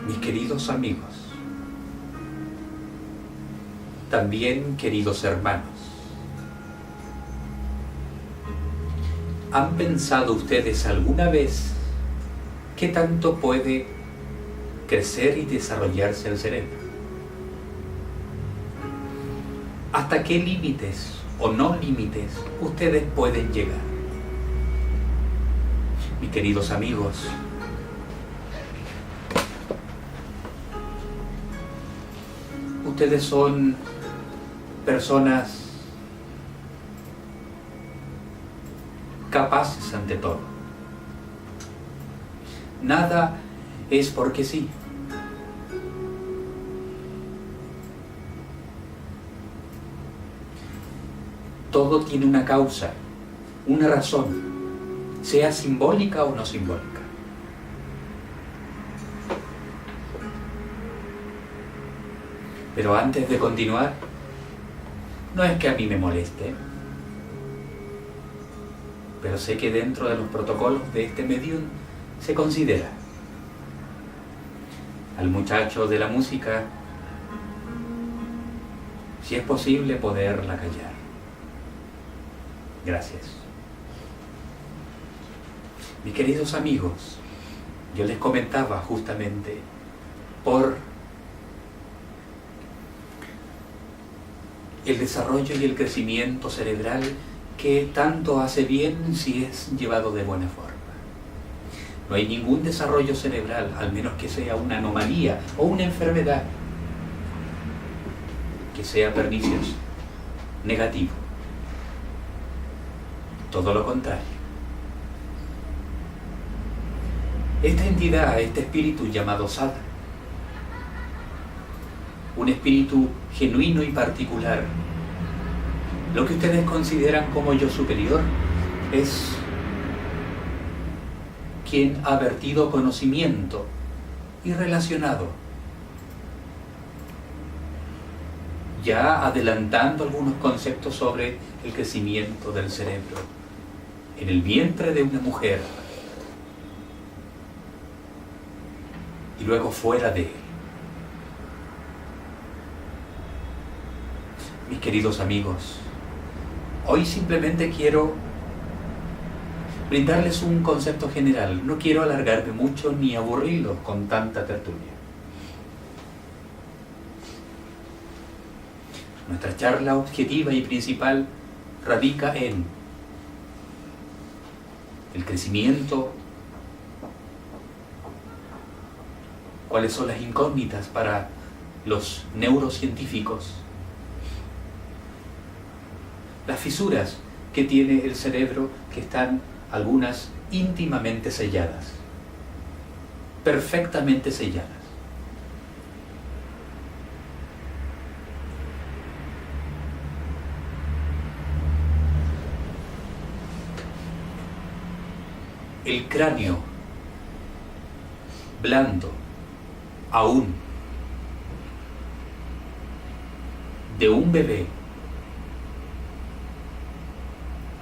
Mis queridos amigos, también queridos hermanos, ¿han pensado ustedes alguna vez qué tanto puede crecer y desarrollarse el cerebro? ¿Hasta qué límites o no límites ustedes pueden llegar? Mis queridos amigos, ustedes son personas capaces ante todo. Nada es porque sí. Todo tiene una causa, una razón, sea simbólica o no simbólica. Pero antes de continuar, no es que a mí me moleste, pero sé que dentro de los protocolos de este medium se considera al muchacho de la música, si es posible, poderla callar. Gracias. Mis queridos amigos, yo les comentaba justamente por el desarrollo y el crecimiento cerebral que tanto hace bien si es llevado de buena forma. No hay ningún desarrollo cerebral, al menos que sea una anomalía o una enfermedad, que sea pernicioso, negativo. Todo lo contrario. Esta entidad, este espíritu llamado Sada, un espíritu genuino y particular, lo que ustedes consideran como yo superior, es quien ha vertido conocimiento y relacionado, ya adelantando algunos conceptos sobre el crecimiento del cerebro en el vientre de una mujer y luego fuera de él. Mis queridos amigos, hoy simplemente quiero brindarles un concepto general. No quiero alargarme mucho ni aburrirlos con tanta tertulia. Nuestra charla objetiva y principal radica en el crecimiento, cuáles son las incógnitas para los neurocientíficos, las fisuras que tiene el cerebro, que están algunas íntimamente selladas, perfectamente selladas. El cráneo blando, aún, de un bebé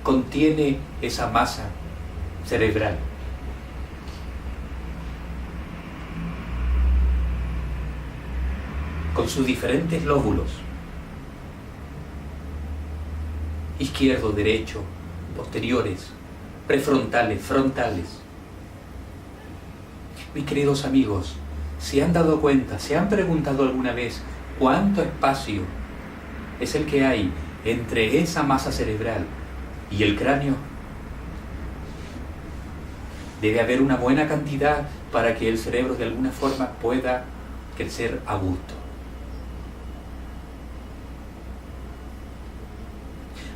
contiene esa masa cerebral. Con sus diferentes lóbulos, izquierdo, derecho, posteriores, prefrontales, frontales. Mis queridos amigos, ¿se han dado cuenta, se han preguntado alguna vez cuánto espacio es el que hay entre esa masa cerebral y el cráneo? Debe haber una buena cantidad para que el cerebro de alguna forma pueda crecer a gusto.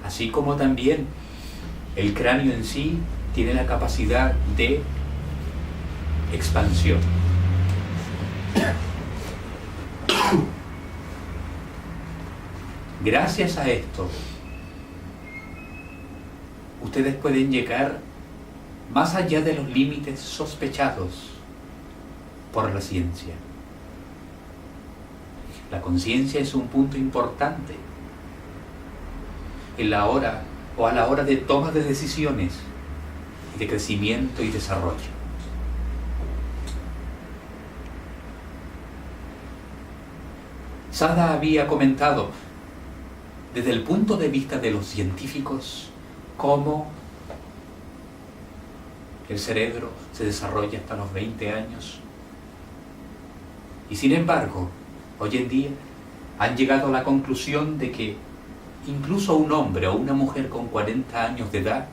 así como también el cráneo en sí tiene la capacidad de expansión. Gracias a esto, ustedes pueden llegar más allá de los límites sospechados por la ciencia. La conciencia es un punto importante en la hora o a la hora de toma de decisiones, de crecimiento y desarrollo. Sada había comentado desde el punto de vista de los científicos cómo el cerebro se desarrolla hasta los 20 años. Y sin embargo, hoy en día han llegado a la conclusión de que incluso un hombre o una mujer con 40 años de edad,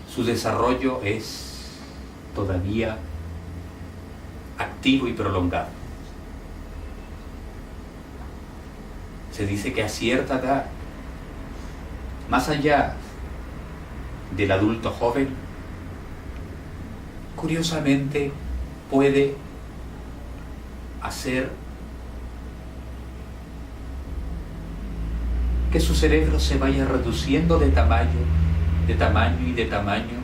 su desarrollo es todavía activo y prolongado. Se dice que a cierta edad, más allá del adulto joven, curiosamente puede hacer que su cerebro se vaya reduciendo de tamaño y de tamaño,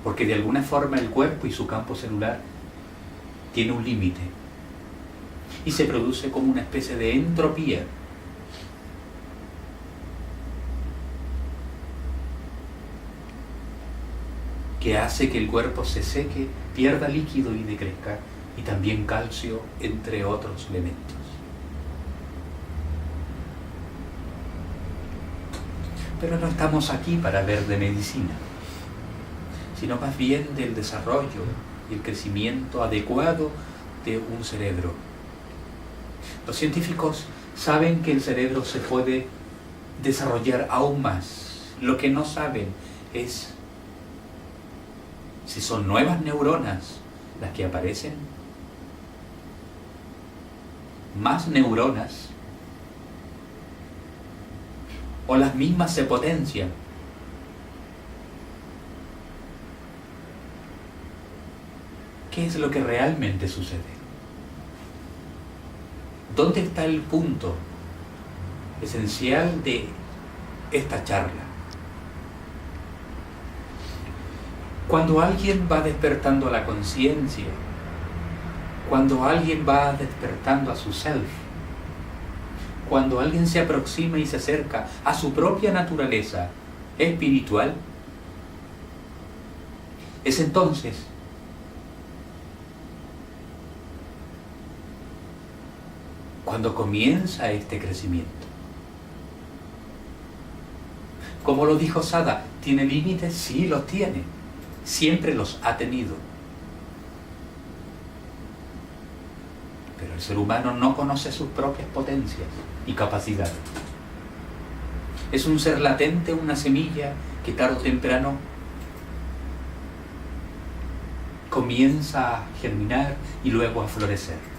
porque de alguna forma el cuerpo y su campo celular tiene un límite y se produce como una especie de entropía que hace que el cuerpo se seque, pierda líquido y decrezca, y también calcio, entre otros elementos. Pero no estamos aquí para ver de medicina, sino más bien del desarrollo y el crecimiento adecuado de un cerebro. Los científicos saben que el cerebro se puede desarrollar aún más. Lo que no saben es si son nuevas neuronas las que aparecen, más neuronas, o las mismas se potencian. ¿Qué es lo que realmente sucede? ¿Dónde está el punto esencial de esta charla? Cuando alguien va despertando la conciencia, cuando alguien va despertando a su self, cuando alguien se aproxima y se acerca a su propia naturaleza espiritual, es entonces cuando comienza este crecimiento. Como lo dijo Sada, ¿tiene límites? Sí, los tiene. Siempre los ha tenido. Pero el ser humano no conoce sus propias potencias y capacidades. Es un ser latente, una semilla que tarde o temprano comienza a germinar y luego a florecer.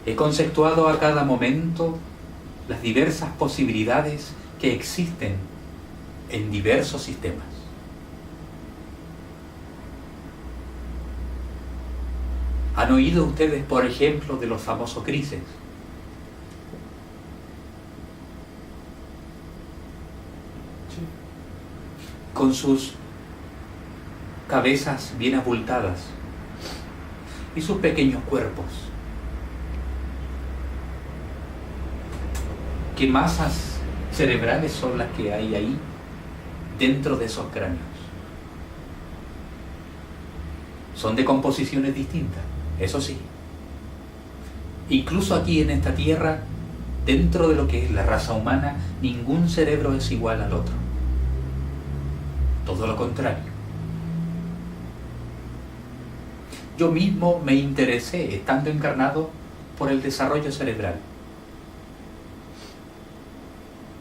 He conceptuado a cada momento las diversas posibilidades que existen en diversos sistemas. ¿Han oído ustedes, por ejemplo, de los famosos grises? Sí. Con sus cabezas bien abultadas y sus pequeños cuerpos. ¿Qué masas cerebrales son las que hay ahí dentro de esos cráneos? Son de composiciones distintas, eso sí. Incluso aquí en esta tierra, dentro de lo que es la raza humana, ningún cerebro es igual al otro. Todo lo contrario. Yo mismo me interesé, estando encarnado, por el desarrollo cerebral.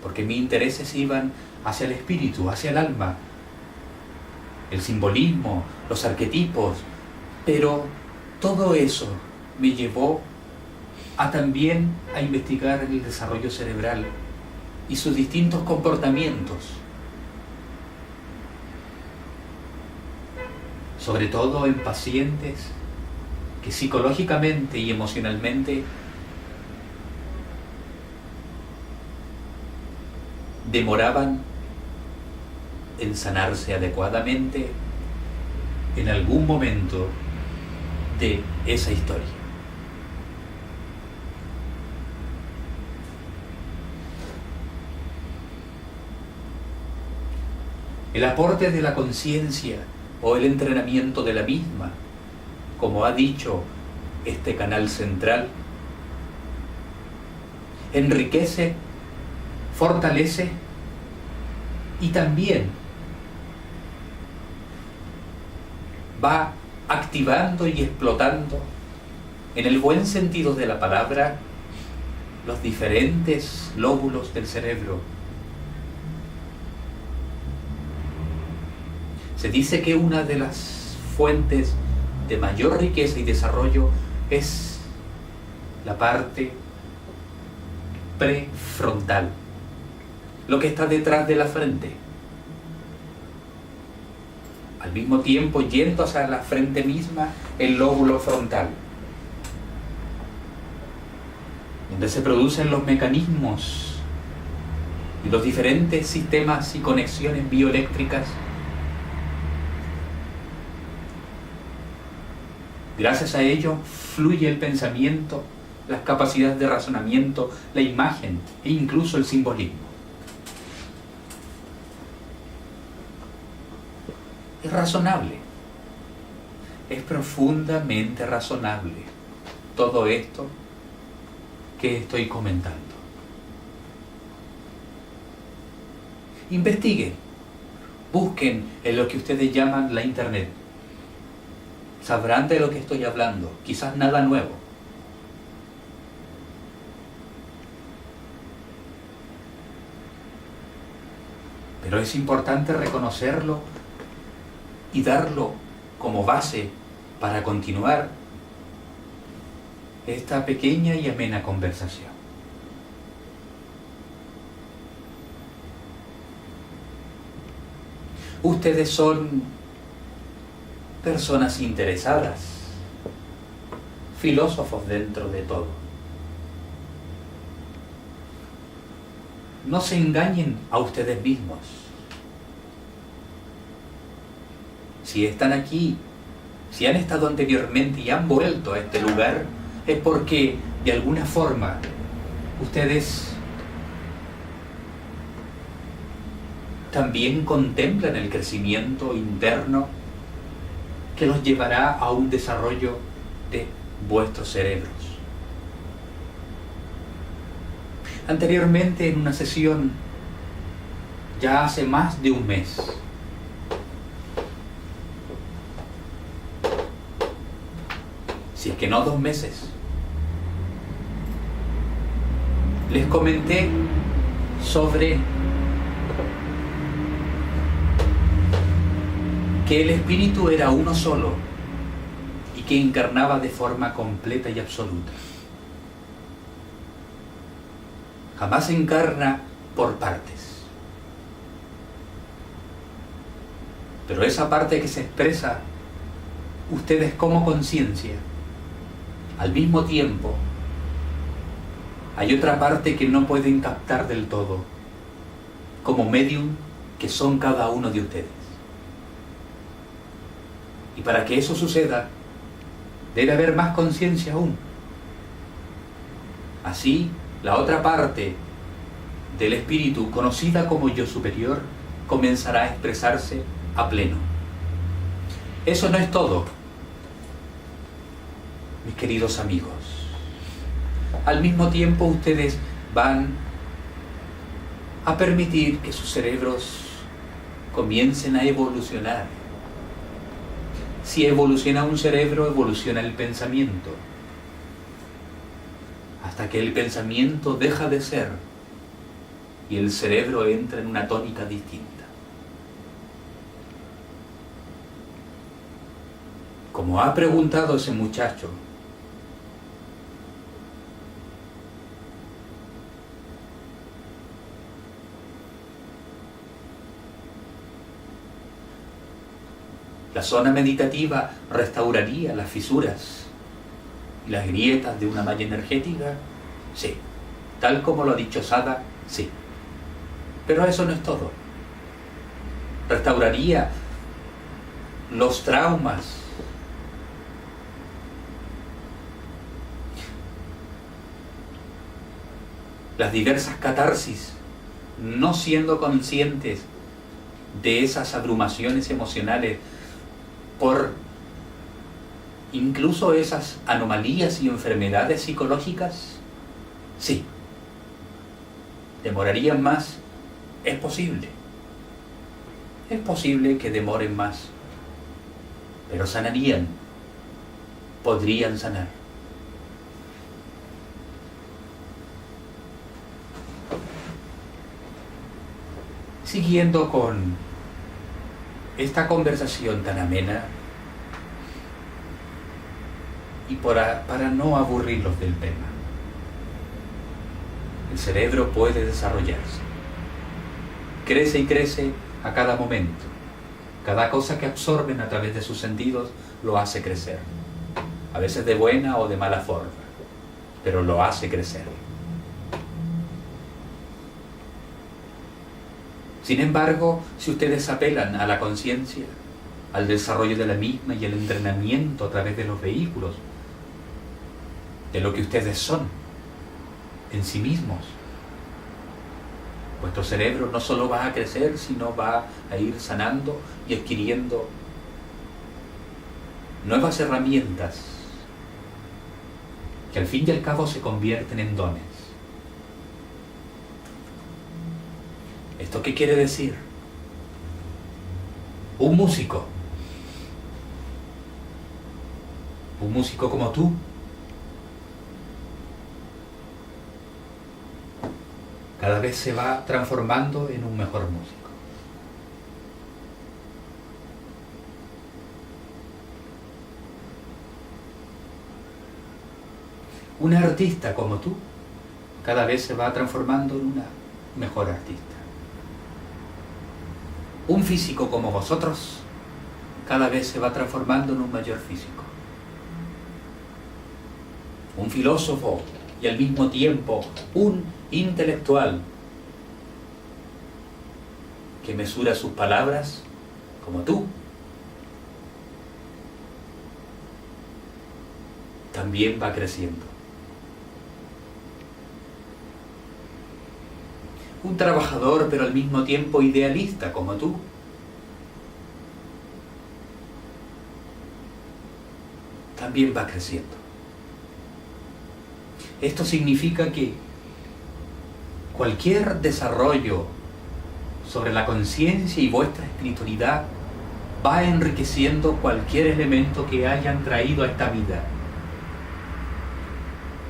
Porque mis intereses iban hacia el espíritu, hacia el alma, el simbolismo, los arquetipos, pero todo eso me llevó también a investigar el desarrollo cerebral y sus distintos comportamientos, sobre todo en pacientes que psicológicamente y emocionalmente demoraban en sanarse adecuadamente en algún momento de esa historia. El aporte de la conciencia o el entrenamiento de la misma, como ha dicho este canal central, enriquece, fortalece y también va activando y explotando, en el buen sentido de la palabra, los diferentes lóbulos del cerebro. Se dice que una de las fuentes de mayor riqueza y desarrollo es la parte prefrontal, lo que está detrás de la frente. Al mismo tiempo, yendo hacia la frente misma, el lóbulo frontal, donde se producen los mecanismos y los diferentes sistemas y conexiones bioeléctricas. Gracias a ello fluye el pensamiento, las capacidades de razonamiento, la imagen e incluso el simbolismo. Es razonable, es profundamente razonable todo esto que estoy comentando. Investiguen, busquen en lo que ustedes llaman la internet. Sabrán de lo que estoy hablando, quizás nada nuevo. Pero es importante reconocerlo y darlo como base para continuar esta pequeña y amena conversación. Ustedes son personas interesadas, filósofos dentro de todo. No se engañen a ustedes mismos. Si están aquí, si han estado anteriormente y han vuelto a este lugar, es porque de alguna forma ustedes también contemplan el crecimiento interno que los llevará a un desarrollo de vuestros cerebros. Anteriormente, en una sesión, ya hace más de un mes, si es que no 2 meses, les comenté sobre que el espíritu era uno solo y que encarnaba de forma completa y absoluta. Jamás encarna por partes. Pero esa parte que se expresa ustedes como conciencia, al mismo tiempo, hay otra parte que no pueden captar del todo, como medium que son cada uno de ustedes. Y para que eso suceda, debe haber más conciencia aún. Así, la otra parte del espíritu, conocida como yo superior, comenzará a expresarse a pleno. Eso no es todo, mis queridos amigos. Al mismo tiempo, ustedes van a permitir que sus cerebros comiencen a evolucionar. Si evoluciona un cerebro, evoluciona el pensamiento. Hasta que el pensamiento deja de ser y el cerebro entra en una tónica distinta. Como ha preguntado ese muchacho, la zona meditativa restauraría las fisuras y las grietas de una malla energética. Sí, tal como lo ha dicho Sada, sí. Pero eso no es todo. Restauraría los traumas, las diversas catarsis, no siendo conscientes de esas abrumaciones emocionales por incluso esas anomalías y enfermedades psicológicas. Sí, demorarían más. Es posible que demoren más, pero sanarían, podrían sanar. Siguiendo con esta conversación tan amena, y para no aburrirlos del tema, el cerebro puede desarrollarse. Crece y crece a cada momento. Cada cosa que absorben a través de sus sentidos lo hace crecer. A veces de buena o de mala forma, pero lo hace crecer. Sin embargo, si ustedes apelan a la conciencia, al desarrollo de la misma y el entrenamiento a través de los vehículos, de lo que ustedes son en sí mismos, vuestro cerebro no solo va a crecer, sino va a ir sanando y adquiriendo nuevas herramientas que al fin y al cabo se convierten en dones. ¿Esto qué quiere decir? Un músico como tú, cada vez se va transformando en un mejor músico. Un artista como tú, cada vez se va transformando en una mejor artista. Un físico como vosotros, cada vez se va transformando en un mayor físico. Un filósofo y al mismo tiempo un intelectual que mesura sus palabras como tú, también va creciendo. Un trabajador pero al mismo tiempo idealista como tú, también va creciendo. Esto significa que cualquier desarrollo sobre la conciencia y vuestra espiritualidad va enriqueciendo cualquier elemento que hayan traído a esta vida.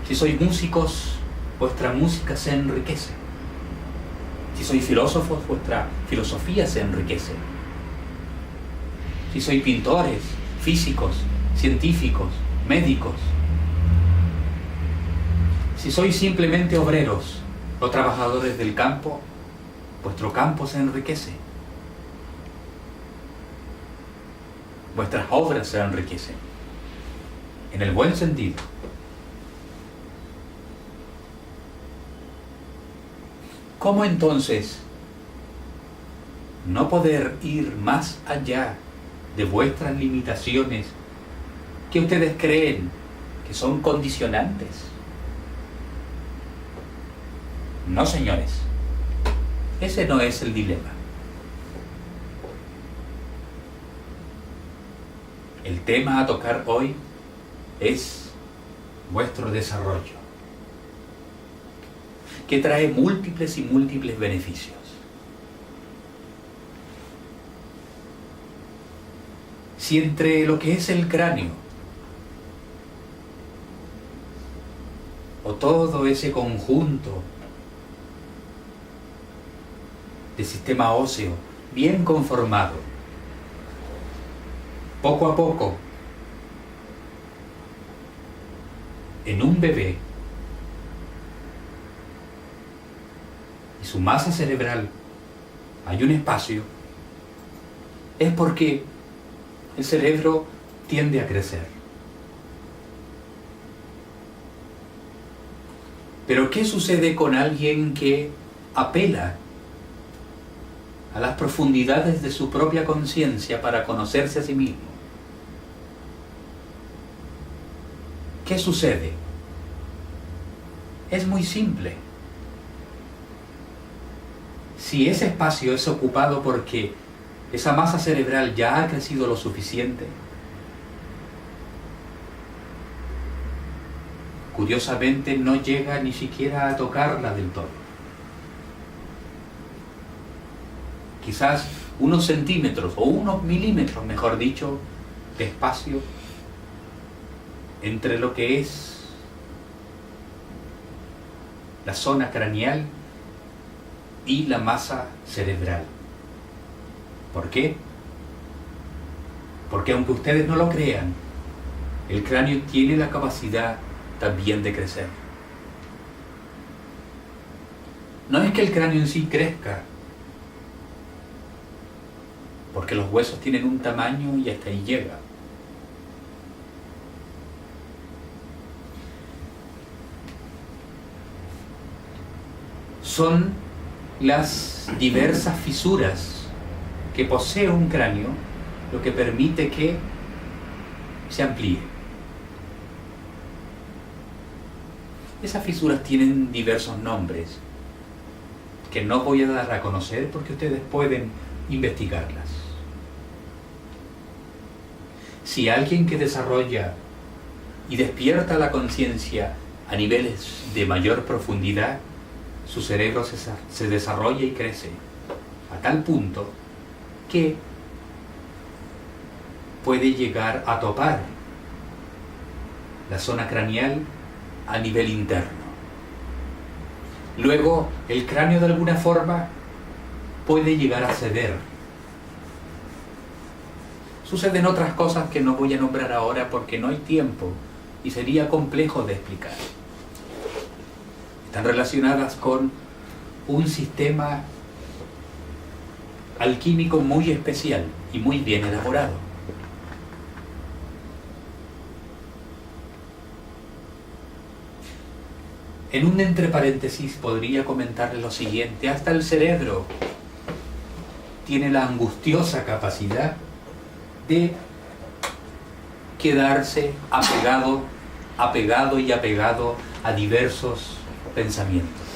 Si sois músicos, vuestra música se enriquece. Si sois filósofos, vuestra filosofía se enriquece. Si sois pintores, físicos, científicos, médicos, si sois simplemente obreros o trabajadores del campo, vuestro campo se enriquece. Vuestras obras se enriquecen, en el buen sentido. ¿Cómo entonces no poder ir más allá de vuestras limitaciones que ustedes creen que son condicionantes? No, señores, ese no es el dilema. El tema a tocar hoy es vuestro desarrollo, que trae múltiples y múltiples beneficios. Si entre lo que es el cráneo o todo ese conjunto de sistema óseo bien conformado. Poco a poco, en un bebé y su masa cerebral hay un espacio, es porque el cerebro tiende a crecer. Pero ¿qué sucede con alguien que apela a las profundidades de su propia conciencia para conocerse a sí mismo? ¿Qué sucede? Es muy simple. Si ese espacio es ocupado porque esa masa cerebral ya ha crecido lo suficiente, curiosamente no llega ni siquiera a tocarla del todo. Quizás unos centímetros o unos milímetros, mejor dicho, de espacio entre lo que es la zona craneal y la masa cerebral. ¿Por qué? Porque aunque ustedes no lo crean, el cráneo tiene la capacidad también de crecer. No es que el cráneo en sí crezca, porque los huesos tienen un tamaño y hasta ahí llega. Son las diversas fisuras que posee un cráneo lo que permite que se amplíe. Esas fisuras tienen diversos nombres que no voy a dar a conocer porque ustedes pueden investigarlas. Si alguien que desarrolla y despierta la conciencia a niveles de mayor profundidad, su cerebro se desarrolla y crece a tal punto que puede llegar a topar la zona craneal a nivel interno. Luego, el cráneo de alguna forma puede llegar a ceder. Suceden otras cosas que no voy a nombrar ahora porque no hay tiempo y sería complejo de explicar. Están relacionadas con un sistema alquímico muy especial y muy bien elaborado. En un entre paréntesis podría comentarles lo siguiente: hasta el cerebro tiene la angustiosa capacidad de quedarse apegado a diversos pensamientos.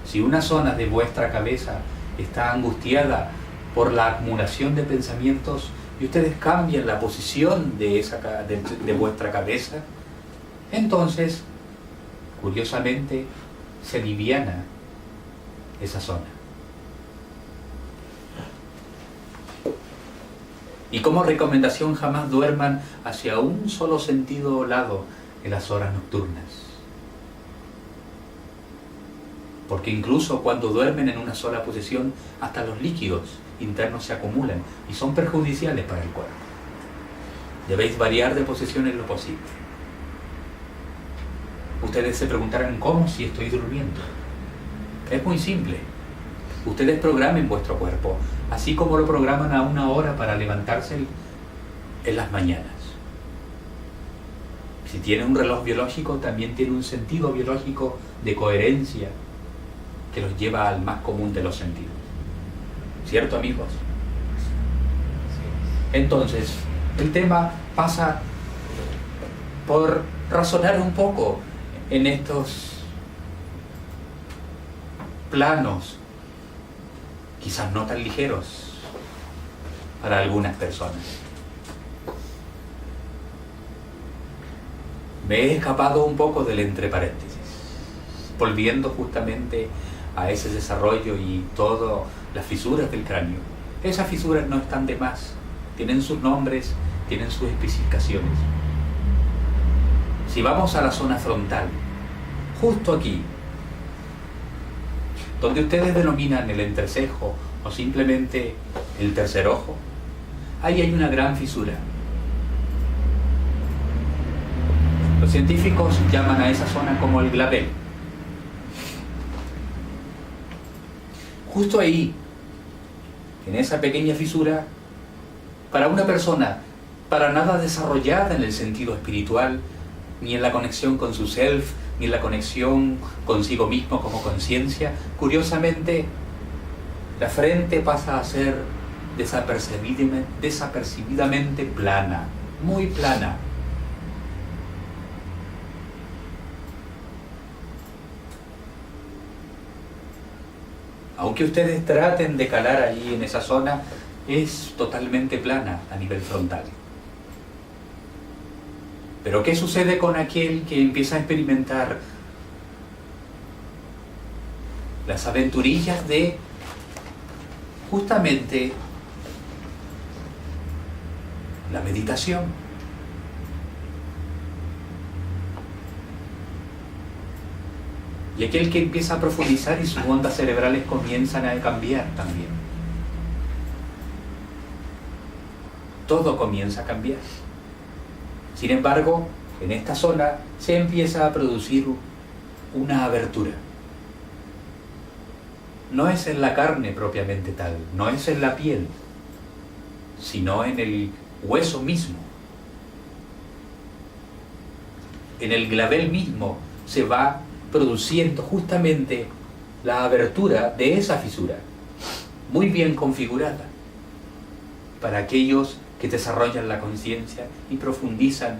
Si una zona de vuestra cabeza está angustiada por la acumulación de pensamientos y ustedes cambian la posición de vuestra cabeza, entonces, curiosamente, se aliviana esa zona. Y como recomendación, jamás duerman hacia un solo sentido o lado en las horas nocturnas. Porque incluso cuando duermen en una sola posición, hasta los líquidos internos se acumulan y son perjudiciales para el cuerpo. Debéis variar de posición en lo posible. Ustedes se preguntarán cómo si estoy durmiendo. Es muy simple. Ustedes programen vuestro cuerpo, así como lo programan a una hora para levantarse en las mañanas. Si tiene un reloj biológico, también tiene un sentido biológico de coherencia que los lleva al más común de los sentidos. ¿Cierto, amigos? Entonces, el tema pasa por razonar un poco en estos planos, quizás no tan ligeros para algunas personas. Me he escapado un poco del entre paréntesis, volviendo justamente a ese desarrollo y todas las fisuras del cráneo. Esas fisuras no están de más, tienen sus nombres, tienen sus especificaciones. Si vamos a la zona frontal, justo aquí, donde ustedes denominan el entrecejo o simplemente el tercer ojo, ahí hay una gran fisura. Los científicos llaman a esa zona como el glabel. Justo ahí, en esa pequeña fisura, para una persona para nada desarrollada en el sentido espiritual, ni en la conexión con su self, ni en la conexión consigo mismo como conciencia, curiosamente, la frente pasa a ser desapercibidamente plana, muy plana. Aunque ustedes traten de calar allí en esa zona, es totalmente plana a nivel frontal. Pero ¿qué sucede con aquel que empieza a experimentar las aventurillas de justamente la meditación? Y aquel que empieza a profundizar y sus ondas cerebrales comienzan a cambiar también. Todo comienza a cambiar. Sin embargo, en esta zona se empieza a producir una abertura. No es en la carne propiamente tal, no es en la piel, sino en el hueso mismo. En el glabel mismo se va produciendo justamente la abertura de esa fisura, muy bien configurada, para aquellos que desarrollan la conciencia y profundizan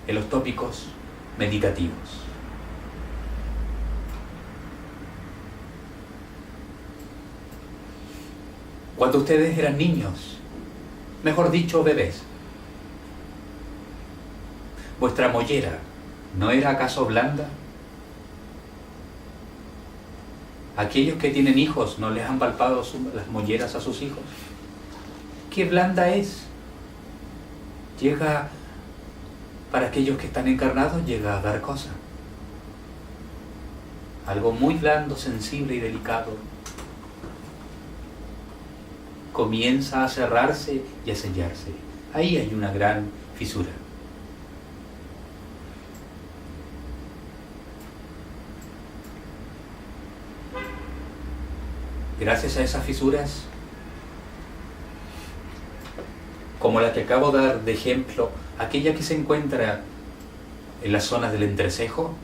en los tópicos meditativos. Cuando ustedes eran niños, mejor dicho, bebés, ¿vuestra mollera no era acaso blanda? ¿Aquellos que tienen hijos no les han palpado las molleras a sus hijos? ¡Qué blanda es! Llega, para aquellos que están encarnados, llega a dar cosa. Algo muy blando, sensible y delicado comienza a cerrarse y a sellarse. Ahí hay una gran fisura. Gracias a esas fisuras, como la que acabo de dar de ejemplo, aquella que se encuentra en las zonas del entrecejo,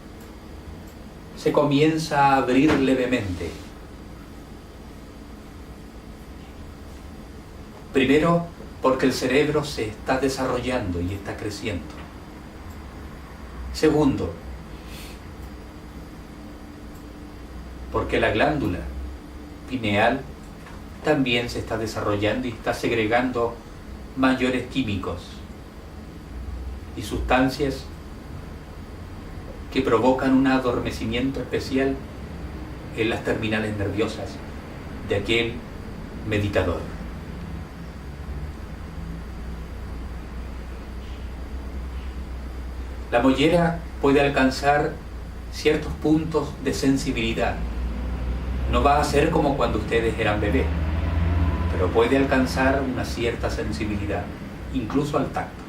se comienza a abrir levemente. Primero, porque el cerebro se está desarrollando y está creciendo. Segundo, porque la glándula pineal también se está desarrollando y está segregando mayores químicos y sustancias que provocan un adormecimiento especial en las terminales nerviosas de aquel meditador. La mollera puede alcanzar ciertos puntos de sensibilidad. No va a ser como cuando ustedes eran bebés, pero puede alcanzar una cierta sensibilidad, incluso al tacto.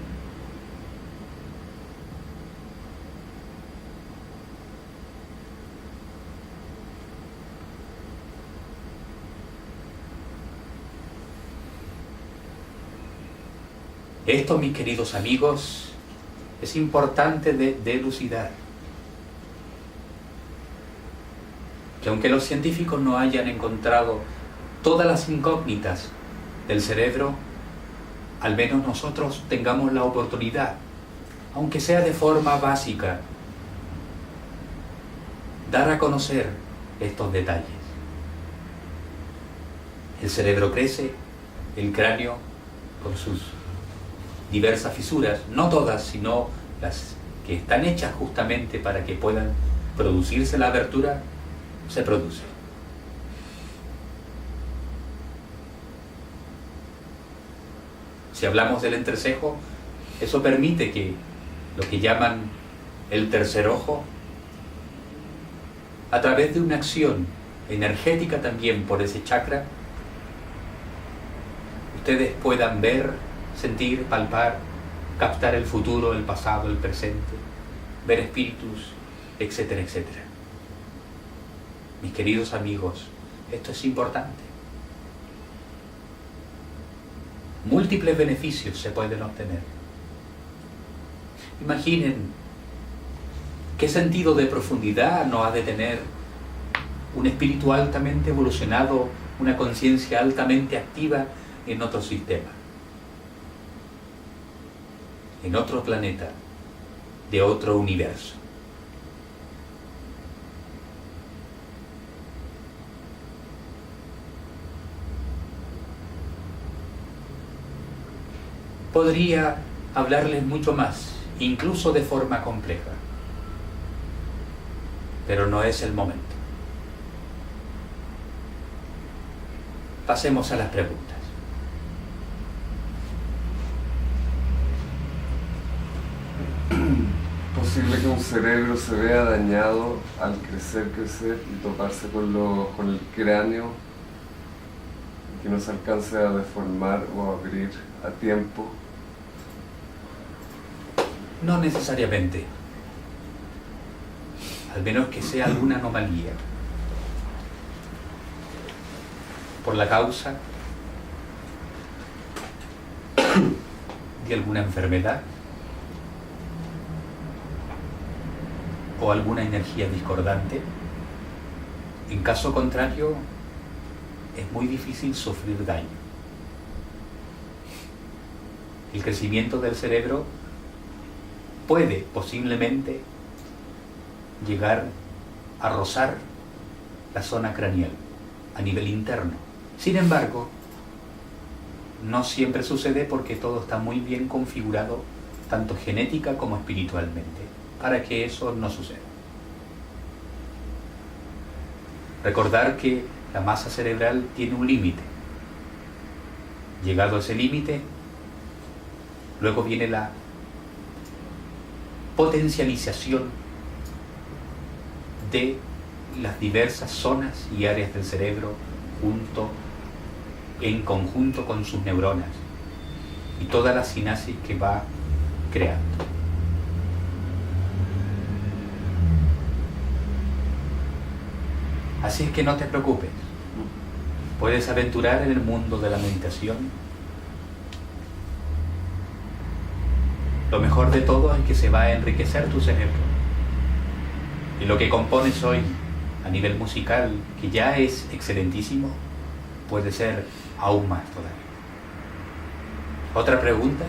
Esto, mis queridos amigos, es importante de elucidar. Que aunque los científicos no hayan encontrado todas las incógnitas del cerebro, al menos nosotros tengamos la oportunidad, aunque sea de forma básica, dar a conocer estos detalles. El cerebro crece, el cráneo, con sus diversas fisuras, no todas, sino las que están hechas justamente para que puedan producirse la abertura, se produce. Si hablamos del entrecejo, eso permite que lo que llaman el tercer ojo, a través de una acción energética también por ese chakra, ustedes puedan ver, sentir, palpar, captar el futuro, el pasado, el presente, ver espíritus, etcétera, etcétera. Mis queridos amigos, esto es importante. Múltiples beneficios se pueden obtener. Imaginen qué sentido de profundidad no ha de tener un espíritu altamente evolucionado, una conciencia altamente activa en otro sistema, en otro planeta, de otro universo. Podría hablarles mucho más, incluso de forma compleja, pero no es el momento. Pasemos a las preguntas. ¿Posible que un cerebro se vea dañado al crecer y toparse con el cráneo, que no se alcance a deformar o a abrir a tiempo? No necesariamente, al menos que sea alguna anomalía, por la causa de alguna enfermedad o alguna energía discordante. En caso contrario, es muy difícil sufrir daño. El crecimiento del cerebro puede posiblemente llegar a rozar la zona craneal a nivel interno. Sin embargo, no siempre sucede porque todo está muy bien configurado, tanto genética como espiritualmente, para que eso no suceda. Recordar que la masa cerebral tiene un límite. Llegado a ese límite, luego viene la potencialización de las diversas zonas y áreas del cerebro en conjunto con sus neuronas y toda la sinapsis que va creando. Así es que no te preocupes, puedes aventurar en el mundo de la meditación. Lo mejor de todo es que se va a enriquecer tu cerebro. Y lo que compones hoy a nivel musical, que ya es excelentísimo, puede ser aún más todavía. ¿Otra pregunta?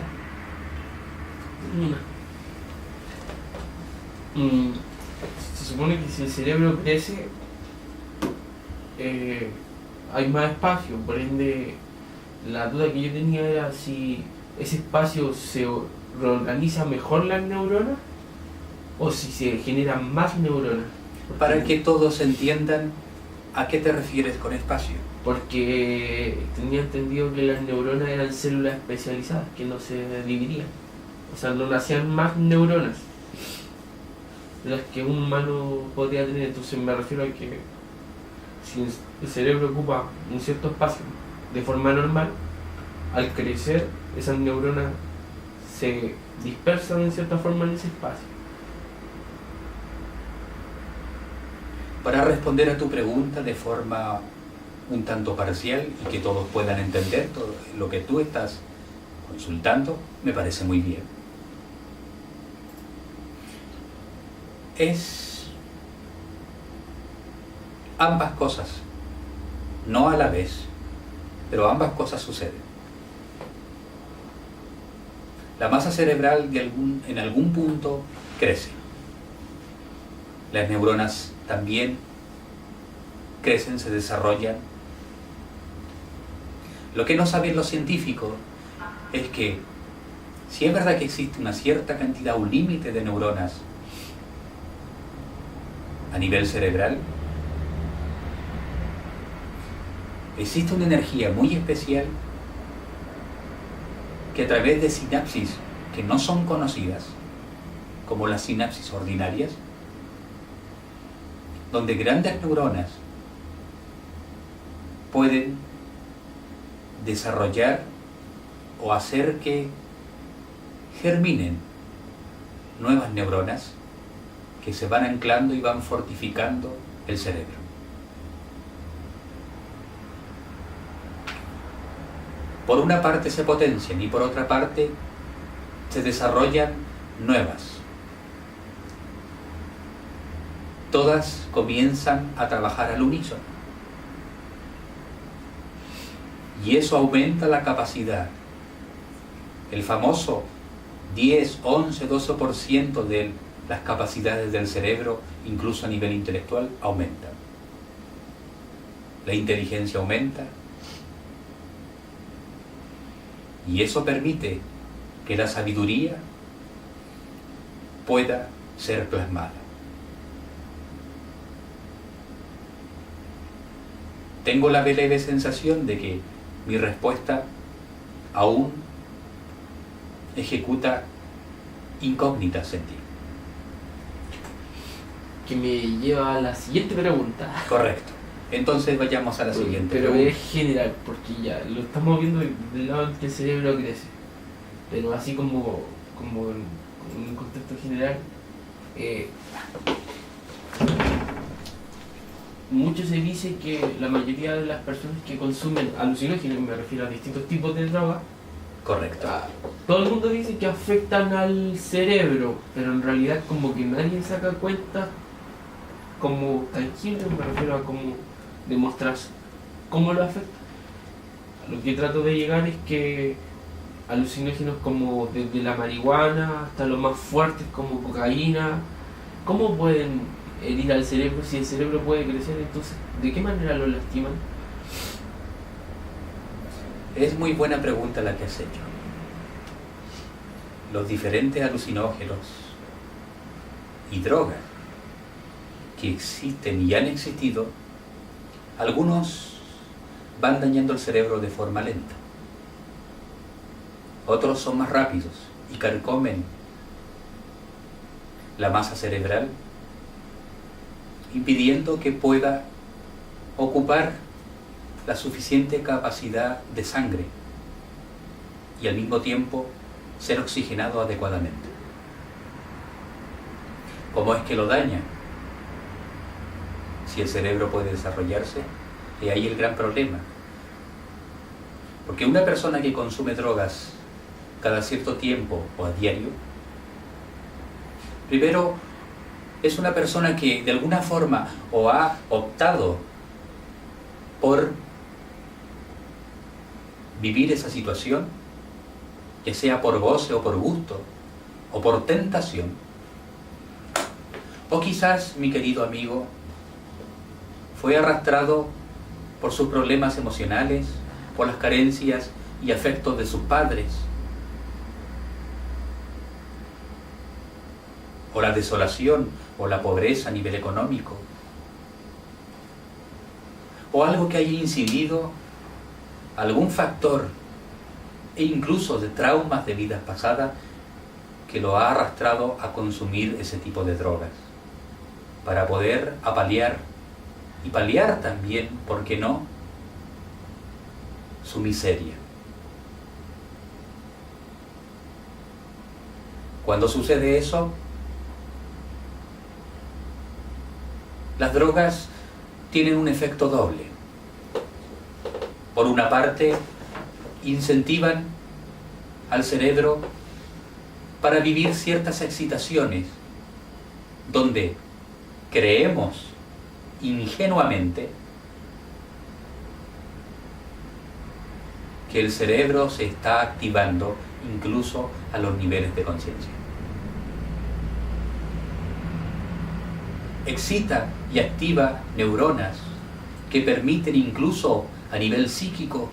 Se supone que si el cerebro crece, hay más espacio, por ende la duda que yo tenía era si ese espacio se reorganiza mejor las neuronas o si se generan más neuronas. Para que todos entiendan a qué te refieres con espacio. Porque tenía entendido que las neuronas eran células especializadas que no se dividían, o sea, no nacían más neuronas de las que un humano podría tener. Entonces me refiero a que si el cerebro ocupa un cierto espacio de forma normal, al crecer esas neuronas se dispersan en cierta forma en ese espacio. Para responder a tu pregunta de forma un tanto parcial y que todos puedan entender todo lo que tú estás consultando, me parece muy bien. Es ambas cosas, no a la vez, pero ambas cosas suceden. La masa cerebral en algún punto crece. Las neuronas también crecen, se desarrollan. Lo que no saben los científicos es que si es verdad que existe una cierta cantidad, un límite de neuronas a nivel cerebral, existe una energía muy especial que a través de sinapsis que no son conocidas, como las sinapsis ordinarias, donde grandes neuronas pueden desarrollar o hacer que germinen nuevas neuronas que se van anclando y van fortificando el cerebro. Por una parte se potencian y por otra parte se desarrollan nuevas. Todas comienzan a trabajar al unísono. Y eso aumenta la capacidad. El famoso 10, 11, 12% de las capacidades del cerebro, incluso a nivel intelectual, aumentan. La inteligencia aumenta. Y eso permite que la sabiduría pueda ser plasmada. Tengo la leve sensación de que mi respuesta aún ejecuta incógnitas en ti. Que me lleva a la siguiente pregunta. Correcto. Entonces vayamos a la siguiente Pero pregunta. es general, porque ya lo estamos viendo del lado en que el cerebro crece. Pero así como en un contexto general, mucho se dice que la mayoría de las personas que consumen alucinógenos, me refiero a distintos tipos de drogas, Correcto. todo el mundo dice que afectan al cerebro, pero en realidad como que nadie saca cuenta como tangible, me refiero a como demostrar cómo lo afecta. A lo que trato de llegar es que alucinógenos como desde la marihuana hasta los más fuertes como cocaína, ¿cómo pueden herir al cerebro? Si el cerebro puede crecer, entonces ¿de qué manera lo lastiman? Es muy buena pregunta la que has hecho. Los diferentes alucinógenos y drogas que existen y han existido, algunos van dañando el cerebro de forma lenta. Otros son más rápidos y carcomen la masa cerebral, impidiendo que pueda ocupar la suficiente capacidad de sangre y al mismo tiempo ser oxigenado adecuadamente. ¿Cómo es que lo daña? Si el cerebro puede desarrollarse, y ahí el gran problema. Porque una persona que consume drogas cada cierto tiempo o a diario, primero es una persona que de alguna forma o ha optado por vivir esa situación, ya sea por goce o por gusto o por tentación, o quizás, mi querido amigo, fue arrastrado por sus problemas emocionales, por las carencias y afectos de sus padres, o la desolación o la pobreza a nivel económico, o algo que haya incidido, algún factor, e incluso de traumas de vidas pasadas, que lo ha arrastrado a consumir ese tipo de drogas, para poder paliar y paliar también, ¿por qué no?, su miseria. Cuando sucede eso, las drogas tienen un efecto doble. Por una parte, incentivan al cerebro para vivir ciertas excitaciones donde creemos ingenuamente que el cerebro se está activando incluso a los niveles de conciencia. Excita y activa neuronas que permiten incluso a nivel psíquico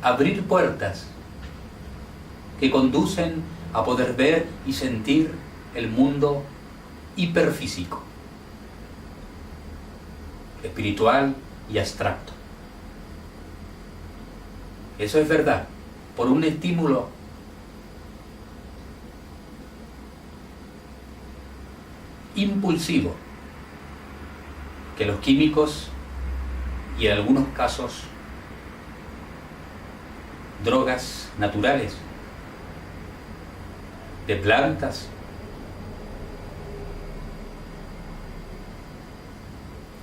abrir puertas que conducen a poder ver y sentir el mundo hiperfísico, espiritual y abstracto. Eso es verdad, por un estímulo impulsivo que los químicos y en algunos casos drogas naturales, de plantas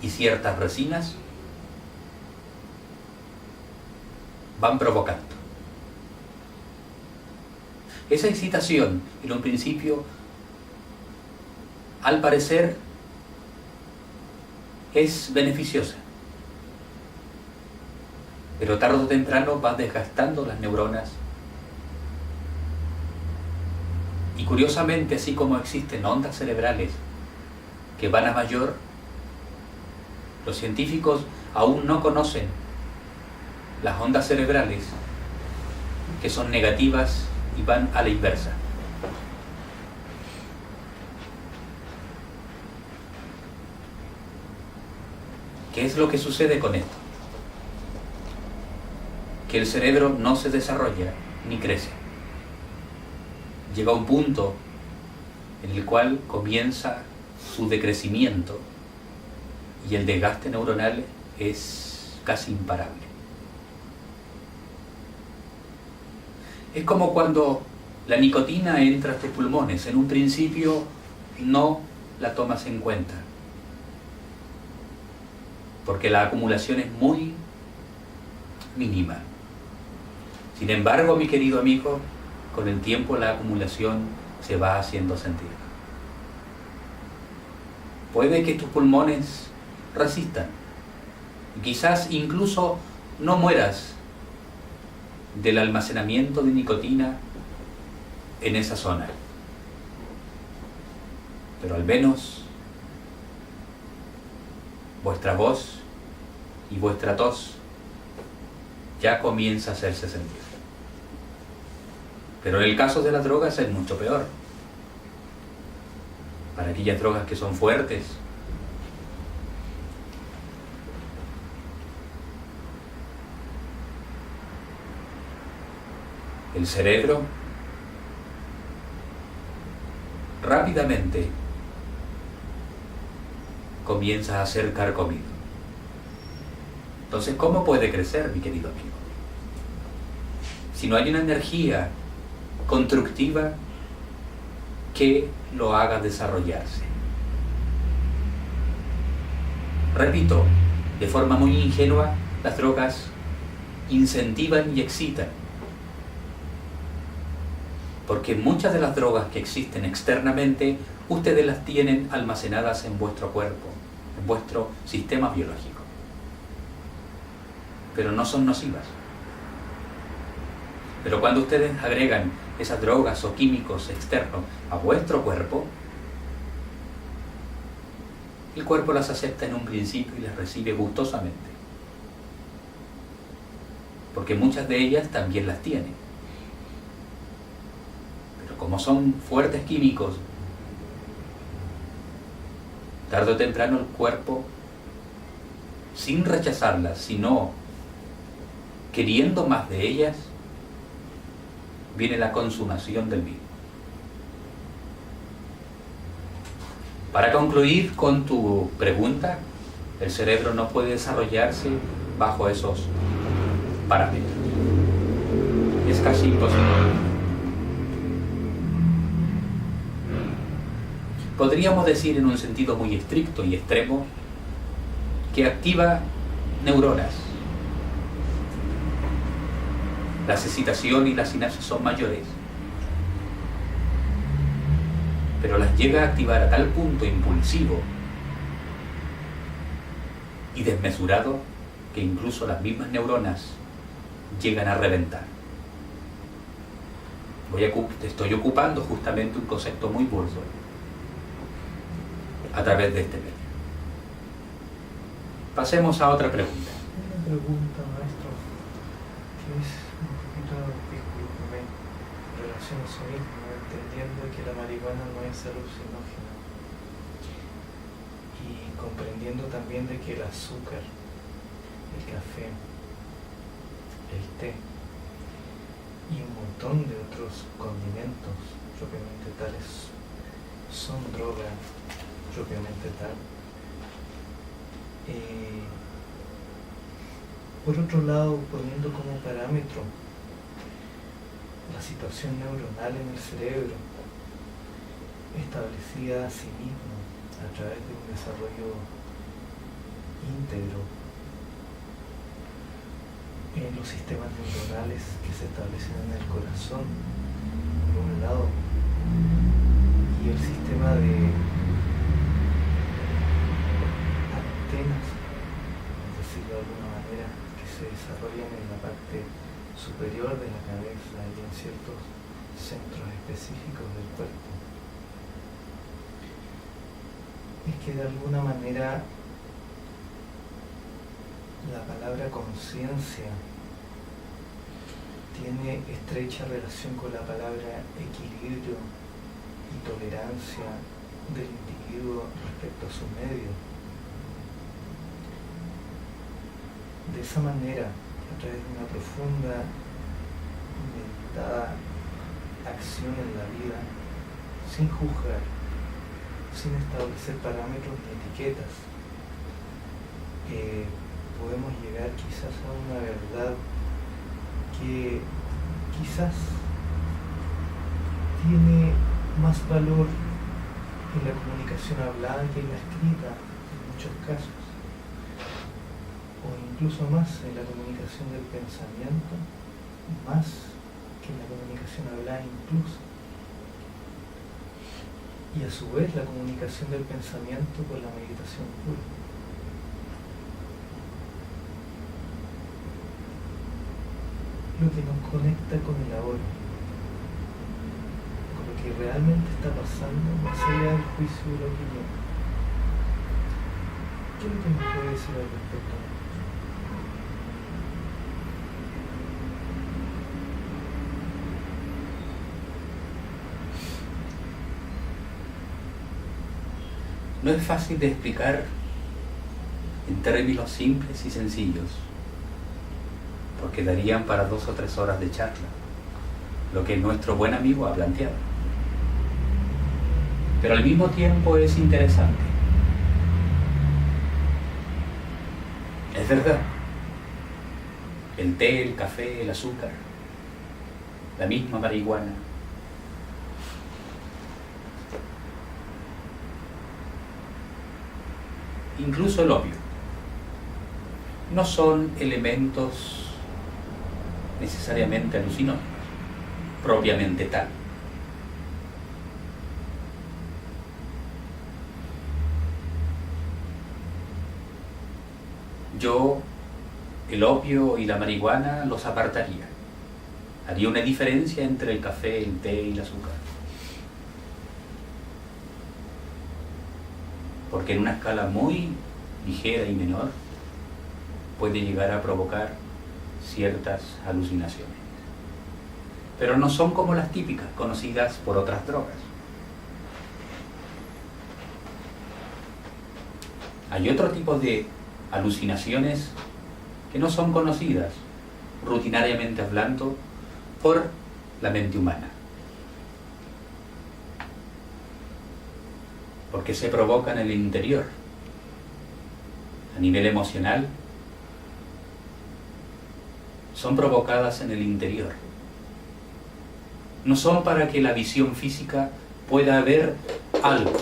y ciertas resinas, van provocando. Esa excitación, en un principio, al parecer, es beneficiosa, pero tarde o temprano va desgastando las neuronas. Y curiosamente, así como existen ondas cerebrales que van a mayor, los científicos aún no conocen las ondas cerebrales que son negativas y van a la inversa. ¿Qué es lo que sucede con esto? Que el cerebro no se desarrolla ni crece. Llega a un punto en el cual comienza su decrecimiento y el desgaste neuronal es casi imparable. Es como cuando la nicotina entra a tus pulmones. En un principio no la tomas en cuenta, porque la acumulación es muy mínima. Sin embargo, mi querido amigo, con el tiempo la acumulación se va haciendo sentir. Puede que tus pulmones resistan, y quizás incluso no mueras del almacenamiento de nicotina en esa zona, pero al menos vuestra voz y vuestra tos ya comienza a hacerse sentir. Pero en el caso de las drogas es mucho peor. Para aquellas drogas que son fuertes, el cerebro rápidamente comienza a ser carcomido. Entonces, ¿cómo puede crecer, mi querido amigo? Si no hay una energía constructiva que lo haga desarrollarse. Repito, de forma muy ingenua, las drogas incentivan y excitan, porque muchas de las drogas que existen externamente, ustedes las tienen almacenadas en vuestro cuerpo, en vuestro sistema biológico, pero no son nocivas. Pero cuando ustedes agregan esas drogas o químicos externos a vuestro cuerpo, el cuerpo las acepta en un principio y las recibe gustosamente, porque muchas de ellas también las tiene. Pero como son fuertes químicos, tarde o temprano el cuerpo, sin rechazarlas, sino queriendo más de ellas, viene la consumación del mismo. Para concluir con tu pregunta, el cerebro no puede desarrollarse bajo esos parámetros. Es casi imposible. Podríamos decir en un sentido muy estricto y extremo que activa neuronas. La excitación y la sinapsis son mayores, pero las llega a activar a tal punto impulsivo y desmesurado que incluso las mismas neuronas llegan a reventar. Te estoy ocupando justamente un concepto muy burdo a través de este medio. Pasemos a otra pregunta. Una pregunta, maestro, que es un poquito, discúlpeme, en relación a eso mismo, entendiendo que la marihuana no es alucinógena y comprendiendo también de que el azúcar, el café, el té y un montón de otros condimentos propiamente tales son droga propiamente tal. Por otro lado, poniendo como parámetro la situación neuronal en el cerebro, establecida a sí mismo a través de un desarrollo íntegro en los sistemas neuronales que se establecen en el corazón, por un lado, y el sistema de antenas, por decirlo de alguna manera, que se desarrollan en la parte superior de la cabeza y en ciertos centros específicos del cuerpo. Es que de alguna manera la palabra conciencia tiene estrecha relación con la palabra equilibrio y tolerancia del individuo respecto a su medio. De esa manera, a través de una profunda y meditada acción en la vida, sin juzgar, sin establecer parámetros ni etiquetas, podemos llegar quizás a una verdad que quizás tiene más valor en la comunicación hablada que en la escrita en muchos casos, o incluso más en la comunicación del pensamiento, más que en la comunicación hablada incluso. Y a su vez la comunicación del pensamiento con la meditación pura. Lo que nos conecta con el ahora, con lo que realmente está pasando más allá del juicio de la opinión. ¿Qué es lo que nos puede decir al respecto? No es fácil de explicar en términos simples y sencillos, porque darían para 2 o 3 horas de charla, lo que nuestro buen amigo ha planteado. Pero al mismo tiempo es interesante. Es verdad, el té, el café, el azúcar, la misma marihuana, incluso el opio, no son elementos necesariamente alucinógenos, propiamente tal. Yo el opio y la marihuana los apartaría. Haría una diferencia entre el café, el té y el azúcar. Porque en una escala muy ligera y menor puede llegar a provocar ciertas alucinaciones. Pero no son como las típicas, conocidas por otras drogas. Hay otro tipo de alucinaciones que no son conocidas, rutinariamente hablando, por la mente humana. Porque se provocan en el interior, a nivel emocional, son provocadas en el interior. No son para que la visión física pueda ver algo.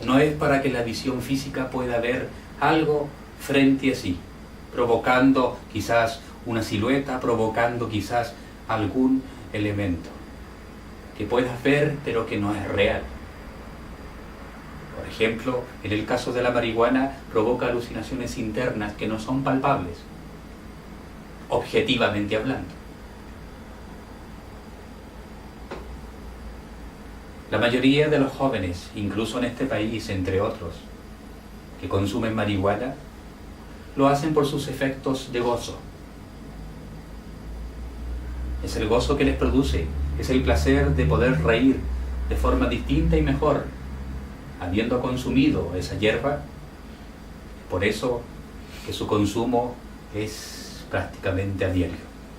No es para que la visión física pueda ver algo frente a sí, provocando quizás una silueta, provocando quizás algún elemento que puedas ver pero que no es real. Por ejemplo, en el caso de la marihuana provoca alucinaciones internas que no son palpables, objetivamente hablando. La mayoría de los jóvenes, incluso en este país, entre otros, que consumen marihuana, lo hacen por sus efectos de gozo. Es el gozo que les produce, es el placer de poder reír de forma distinta y mejor, habiendo consumido esa hierba. Por eso que su consumo es prácticamente a diario,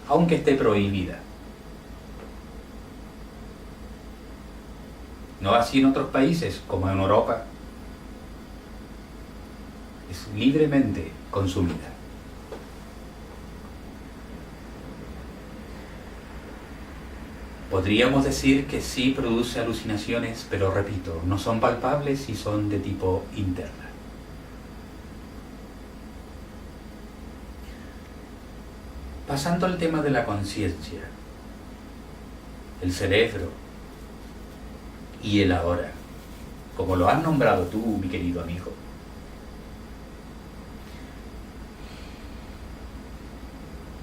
aunque esté prohibida. No así en otros países, como en Europa, es libremente consumida. Podríamos decir que sí produce alucinaciones, pero repito, no son palpables y son de tipo interna. Pasando al tema de la conciencia, el cerebro y el ahora, como lo has nombrado tú, mi querido amigo.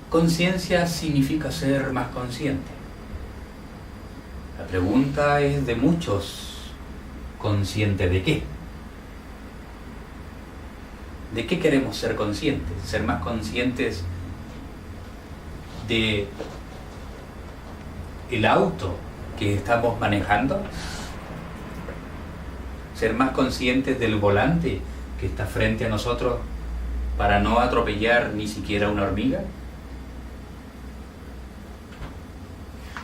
Conciencia significa ser más consciente. La pregunta es de muchos, ¿consciente de qué? ¿De qué queremos ser conscientes? ¿Ser más conscientes de el auto que estamos manejando? ¿Ser más conscientes del volante que está frente a nosotros para no atropellar ni siquiera una hormiga?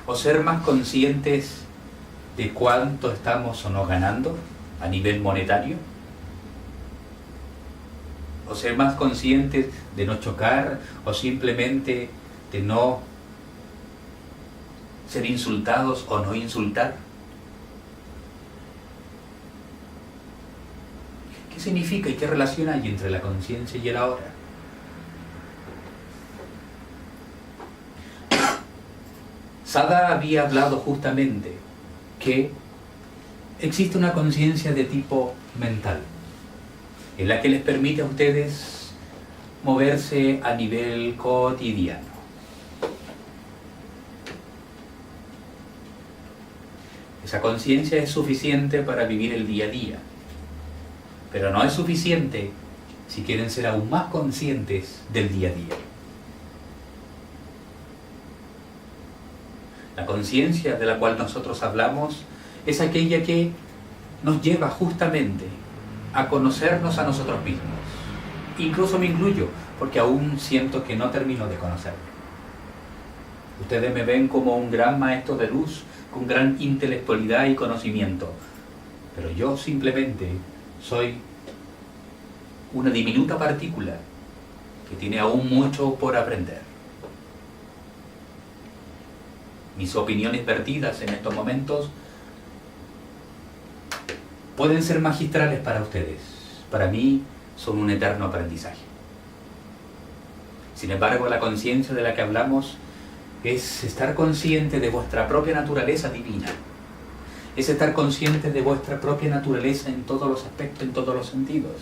¿O ser más conscientes de cuánto estamos o no ganando a nivel monetario? ¿O ser más conscientes de no chocar o simplemente de no ser insultados o no insultar? ¿Qué significa y qué relación hay entre la conciencia y el ahora? Sada había hablado justamente que existe una conciencia de tipo mental, en la que les permite a ustedes moverse a nivel cotidiano. Esa conciencia es suficiente para vivir el día a día, pero no es suficiente si quieren ser aún más conscientes del día a día. La conciencia de la cual nosotros hablamos es aquella que nos lleva justamente a conocernos a nosotros mismos. Incluso me incluyo, porque aún siento que no termino de conocerme. Ustedes me ven como un gran maestro de luz, con gran intelectualidad y conocimiento, pero yo simplemente soy una diminuta partícula que tiene aún mucho por aprender. Mis opiniones vertidas en estos momentos pueden ser magistrales para ustedes. Para mí son un eterno aprendizaje. Sin embargo, la conciencia de la que hablamos es estar consciente de vuestra propia naturaleza divina. Es estar consciente de vuestra propia naturaleza en todos los aspectos, en todos los sentidos.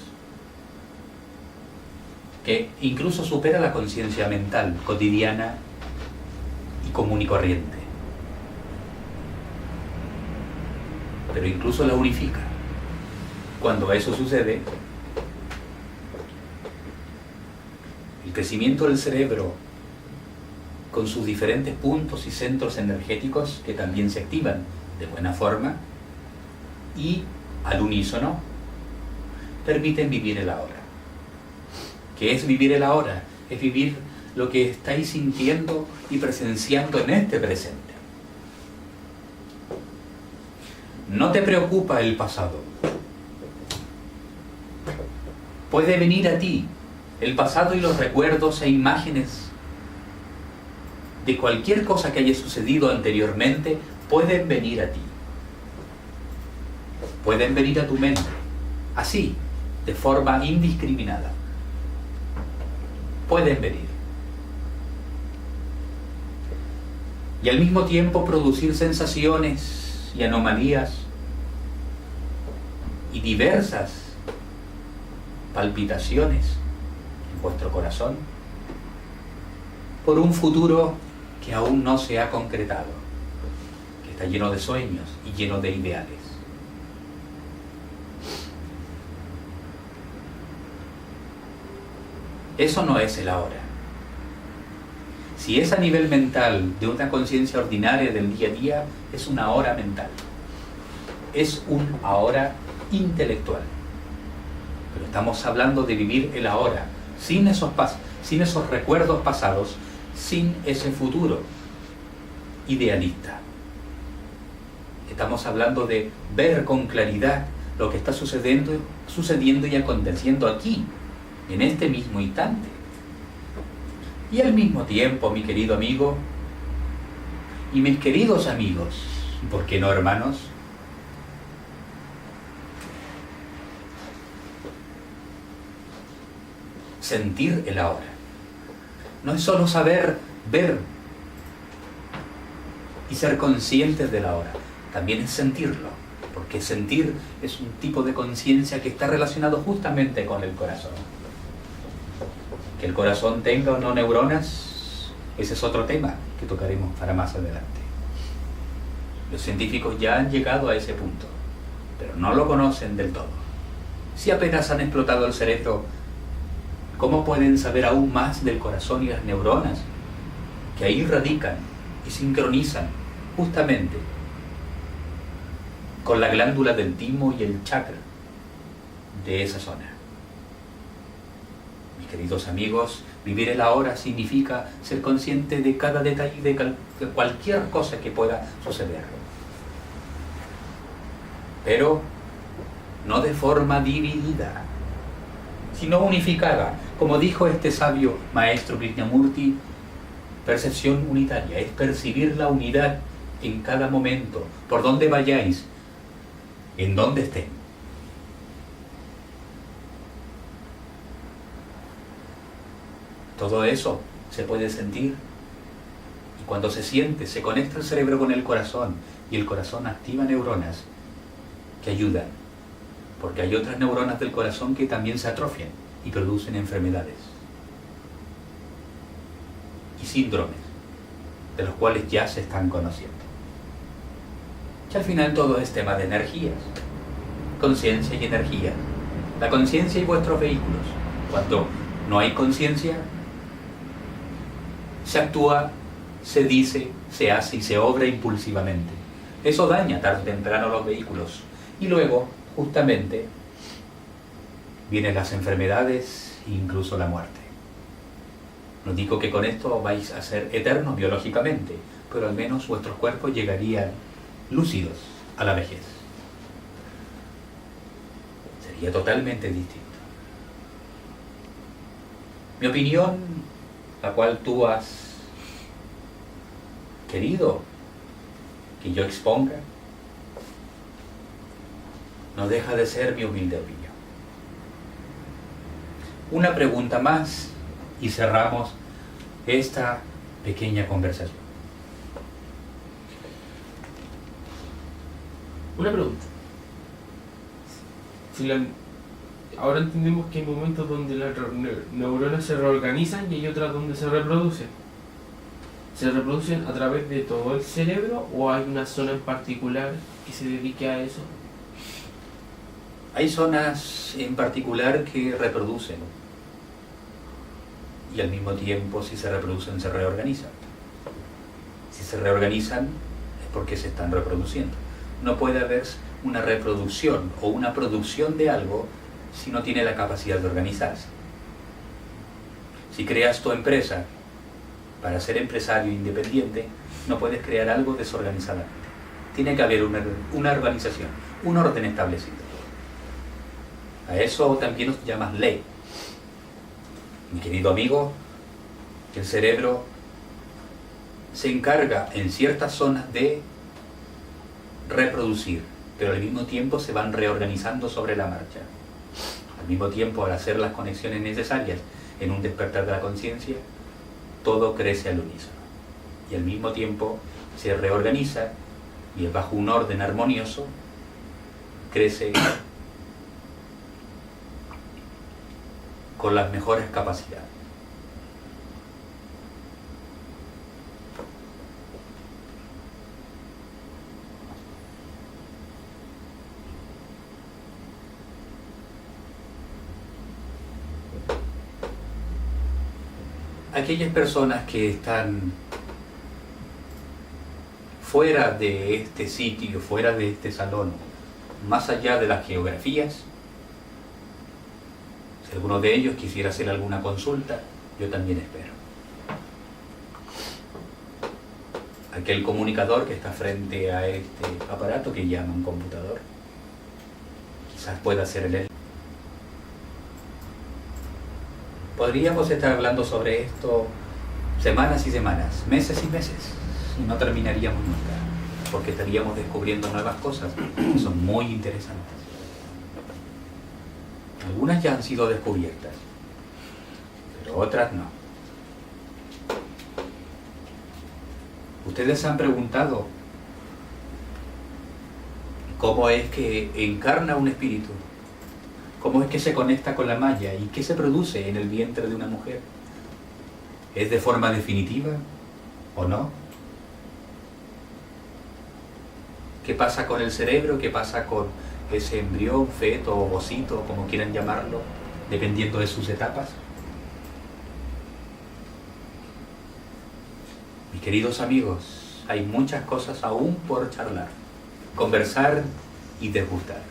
Que incluso supera la conciencia mental, cotidiana y común y corriente. Pero incluso la unifica. Cuando eso sucede, el crecimiento del cerebro, con sus diferentes puntos y centros energéticos que también se activan de buena forma y al unísono, permiten vivir el ahora. ¿Qué es vivir el ahora? Es vivir lo que estáis sintiendo y presenciando en este presente. No te preocupa el pasado. Puede venir a ti el pasado y los recuerdos e imágenes de cualquier cosa que haya sucedido anteriormente, pueden venir a ti. Pueden venir a tu mente, así, de forma indiscriminada. Pueden venir. Y al mismo tiempo producir sensaciones y anomalías y diversas palpitaciones en vuestro corazón por un futuro que aún no se ha concretado, que está lleno de sueños y lleno de ideales. Eso no es el ahora. Si es a nivel mental de una conciencia ordinaria del día a día, es una hora mental. Es un ahora intelectual. Pero estamos hablando de vivir el ahora, sin esos recuerdos pasados, sin ese futuro idealista. Estamos hablando de ver con claridad lo que está sucediendo y aconteciendo aquí, en este mismo instante. Y al mismo tiempo, mi querido amigo, Y mis queridos amigos, ¿por qué no hermanos? Sentir el ahora. No es solo saber ver y ser conscientes del ahora, también es sentirlo, porque sentir es un tipo de conciencia que está relacionado justamente con el corazón. Que el corazón tenga o no neuronas, ese es otro tema que tocaremos para más adelante. Los científicos ya han llegado a ese punto, pero no lo conocen del todo. Si apenas han explotado el cerebro, ¿cómo pueden saber aún más del corazón y las neuronas que ahí radican y sincronizan justamente con la glándula del timo y el chakra de esa zona? Mis queridos amigos, vivir el ahora significa ser consciente de cada detalle de cualquier cosa que pueda suceder. Pero no de forma dividida, sino unificada. Como dijo este sabio maestro Krishnamurti, percepción unitaria es percibir la unidad en cada momento, por donde vayáis, en donde estén. Todo eso se puede sentir, y cuando se siente, se conecta el cerebro con el corazón, y el corazón activa neuronas que ayudan, porque hay otras neuronas del corazón que también se atrofian y producen enfermedades y síndromes, de los cuales ya se están conociendo. Y al final todo es tema de energías, conciencia y energía. La conciencia y vuestros vehículos. Cuando no hay conciencia, se actúa, se dice, se hace y se obra impulsivamente. Eso daña tarde o temprano los vehículos. Y luego, justamente, vienen las enfermedades e incluso la muerte. No digo que con esto vais a ser eternos biológicamente, pero al menos vuestros cuerpos llegarían lúcidos a la vejez. Sería totalmente distinto. Mi opinión, la cual tú has querido que yo exponga, no deja de ser mi humilde opinión. Una pregunta más y cerramos esta pequeña conversación. Una pregunta. Ahora entendemos que hay momentos donde las neuronas se reorganizan y hay otras donde se reproducen. ¿Se reproducen a través de todo el cerebro o hay una zona en particular que se dedique a eso? Hay zonas en particular que reproducen y al mismo tiempo, si se reproducen, se reorganizan. Si se reorganizan es porque se están reproduciendo. No puede haber una reproducción o una producción de algo si no tiene la capacidad de organizarse. Si creas tu empresa para ser empresario independiente, no puedes crear algo desorganizadamente. Tiene que haber una organización, un orden establecido. A eso también nos llamas ley. Mi querido amigo, el cerebro se encarga en ciertas zonas de reproducir, pero al mismo tiempo se van reorganizando sobre la marcha. Al mismo tiempo, al hacer las conexiones necesarias en un despertar de la conciencia, todo crece al unísono. Y al mismo tiempo se reorganiza y bajo un orden armonioso crece con las mejores capacidades. Aquellas personas que están fuera de este sitio, fuera de este salón, más allá de las geografías, si alguno de ellos quisiera hacer alguna consulta, yo también espero. Aquel comunicador que está frente a este aparato que llaman computador, quizás pueda ser él. Podríamos estar hablando sobre esto semanas y semanas, meses y meses. y no terminaríamos nunca, porque estaríamos descubriendo nuevas cosas que son muy interesantes. Algunas ya han sido descubiertas, pero otras no. Ustedes se han preguntado cómo es que encarna un espíritu, cómo es que se conecta con la maya y qué se produce en el vientre de una mujer. ¿Es de forma definitiva o no? ¿Qué pasa con el cerebro? ¿Qué pasa con ese embrión, feto o ovocito, como quieran llamarlo, dependiendo de sus etapas? Mis queridos amigos, hay muchas cosas aún por charlar, conversar y degustar.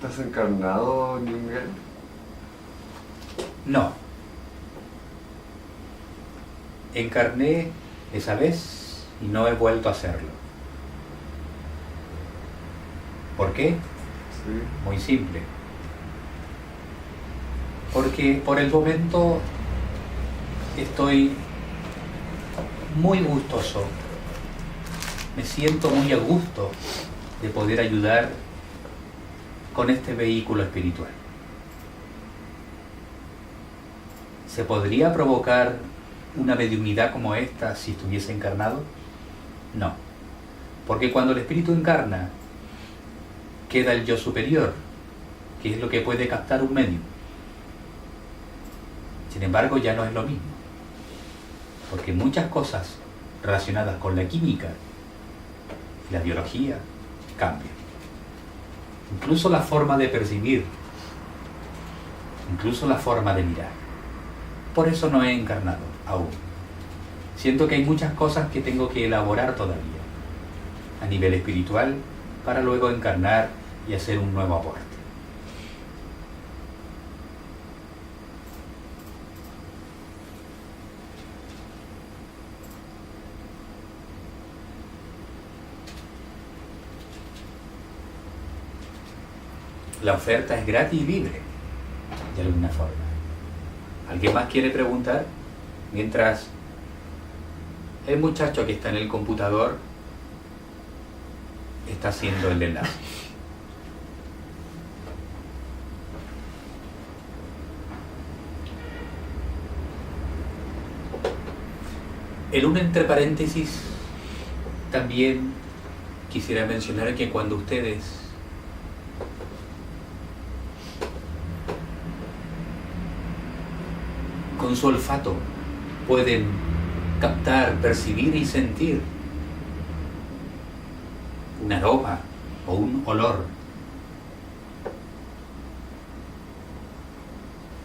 ¿Estás encarnado, Miguel? No. Encarné esa vez y no he vuelto a hacerlo. ¿Por qué? Sí. Muy simple. Porque por el momento estoy muy gustoso. Me siento muy a gusto de poder ayudar con este vehículo espiritual. ¿Se podría provocar una mediunidad como esta si estuviese encarnado? No. Porque cuando el espíritu encarna, queda el yo superior, que es lo que puede captar un medium. Sin embargo, ya no es lo mismo. Porque muchas cosas relacionadas con la química y la biología cambian. Incluso la forma de percibir, incluso la forma de mirar. Por eso no he encarnado aún. Siento que hay muchas cosas que tengo que elaborar todavía a nivel espiritual para luego encarnar y hacer un nuevo aporte. La oferta es gratis y libre, de alguna forma. ¿Alguien más quiere preguntar? Mientras el muchacho que está en el computador está haciendo el enlace. En un entre paréntesis, también quisiera mencionar que cuando ustedes con su olfato pueden captar, percibir y sentir un aroma o un olor,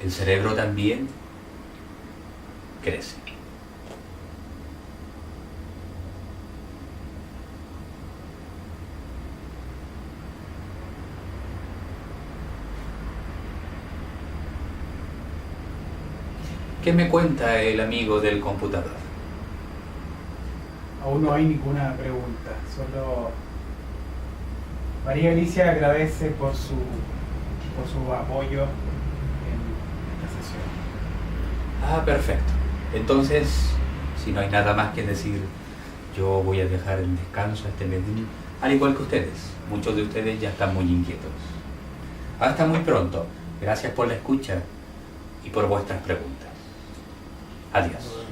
el cerebro también crece. ¿Qué me cuenta el amigo del computador? Aún no hay ninguna pregunta, solo María Alicia agradece por su apoyo en esta sesión. Ah, perfecto. Entonces, si no hay nada más que decir, yo voy a dejar en descanso a este medium, al igual que ustedes. Muchos de ustedes ya están muy inquietos. Hasta muy pronto. Gracias por la escucha y por vuestras preguntas. Adiós.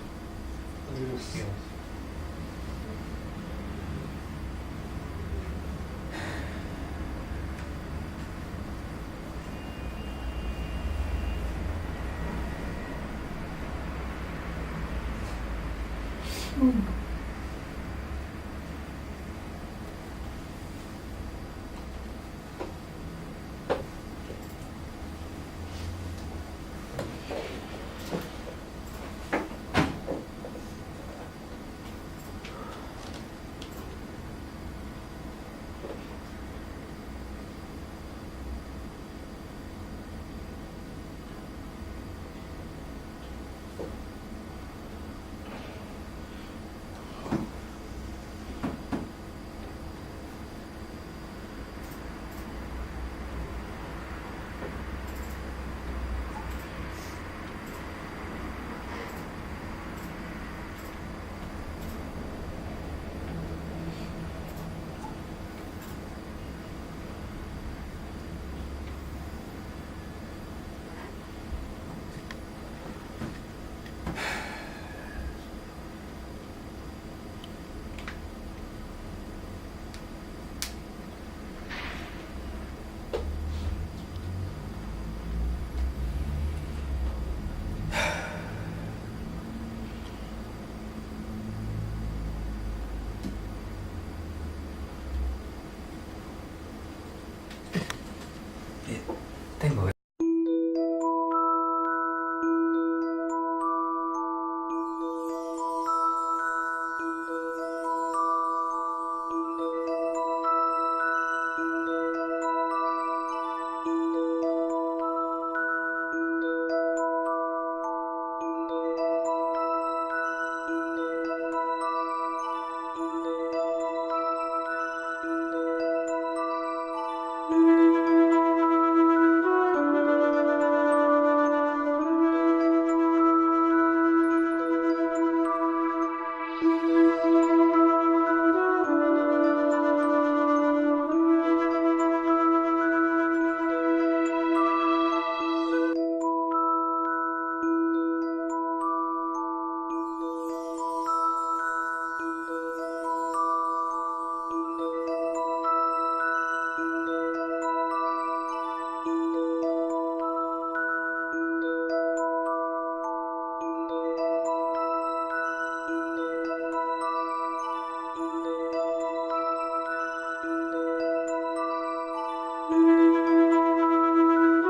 Tengo